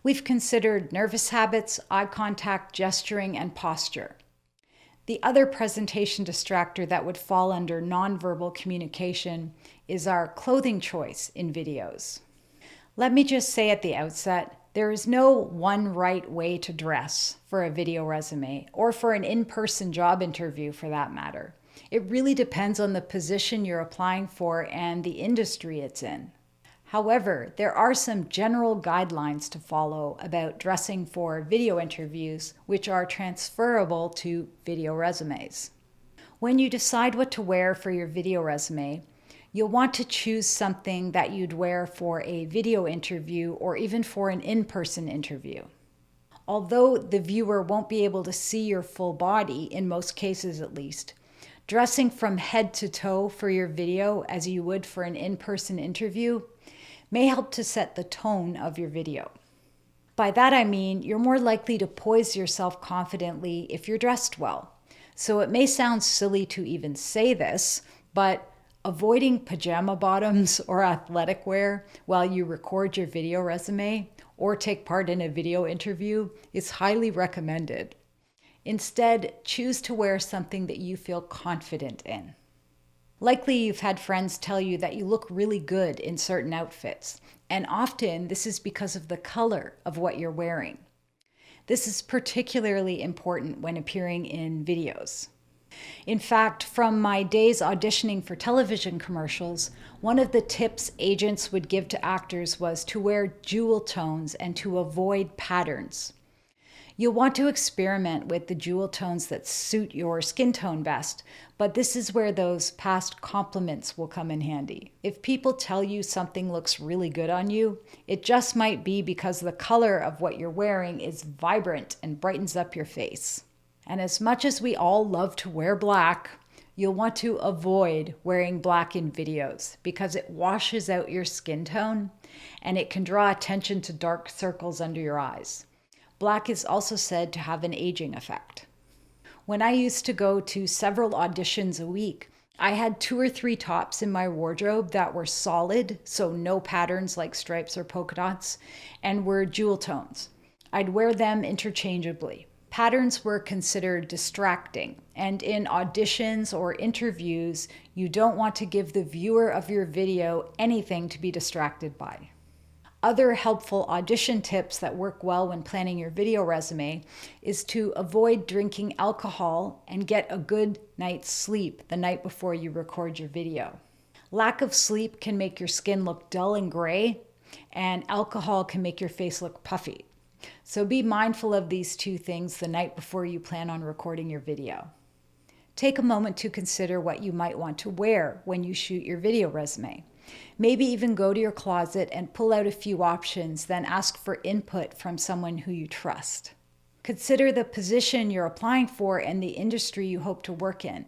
We've considered nervous habits, eye contact, gesturing, and posture. The other presentation distractor that would fall under nonverbal communication is our clothing choice in videos. Let me just say at the outset, there is no one right way to dress for a video resume or for an in-person job interview for that matter. It really depends on the position you're applying for and the industry it's in. However, there are some general guidelines to follow about dressing for video interviews, which are transferable to video resumes. When you decide what to wear for your video resume, you'll want to choose something that you'd wear for a video interview or even for an in-person interview. Although the viewer won't be able to see your full body, in most cases at least, dressing from head to toe for your video as you would for an in-person interview may help to set the tone of your video. By that I mean you're more likely to poise yourself confidently if you're dressed well. So it may sound silly to even say this, but avoiding pajama bottoms or athletic wear while you record your video resume or take part in a video interview is highly recommended. Instead, choose to wear something that you feel confident in. Likely you've had friends tell you that you look really good in certain outfits, and often this is because of the color of what you're wearing. This is particularly important when appearing in videos. In fact, from my days auditioning for television commercials, one of the tips agents would give to actors was to wear jewel tones and to avoid patterns. You'll want to experiment with the jewel tones that suit your skin tone best, but this is where those past compliments will come in handy. If people tell you something looks really good on you, it just might be because the color of what you're wearing is vibrant and brightens up your face. And as much as we all love to wear black, you'll want to avoid wearing black in videos because it washes out your skin tone and it can draw attention to dark circles under your eyes. Black is also said to have an aging effect. When I used to go to several auditions a week, I had 2 or 3 tops in my wardrobe that were solid, so no patterns like stripes or polka dots, and were jewel tones. I'd wear them interchangeably. Patterns were considered distracting, and in auditions or interviews, you don't want to give the viewer of your video anything to be distracted by. Other helpful audition tips that work well when planning your video resume is to avoid drinking alcohol and get a good night's sleep the night before you record your video. Lack of sleep can make your skin look dull and gray, and alcohol can make your face look puffy. So be mindful of these 2 things the night before you plan on recording your video. Take a moment to consider what you might want to wear when you shoot your video resume. Maybe even go to your closet and pull out a few options, then ask for input from someone who you trust. Consider the position you're applying for and the industry you hope to work in.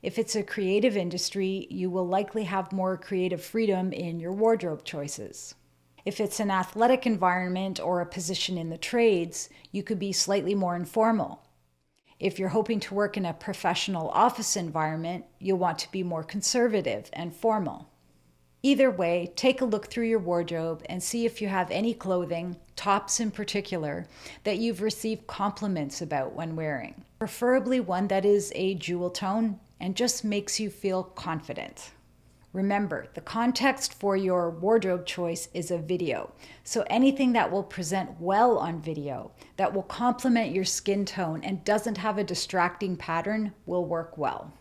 If it's a creative industry, you will likely have more creative freedom in your wardrobe choices. If it's an athletic environment or a position in the trades, you could be slightly more informal. If you're hoping to work in a professional office environment, you'll want to be more conservative and formal. Either way, take a look through your wardrobe and see if you have any clothing, tops in particular, that you've received compliments about when wearing. Preferably one that is a jewel tone and just makes you feel confident. Remember, the context for your wardrobe choice is a video, so anything that will present well on video, that will complement your skin tone and doesn't have a distracting pattern will work well.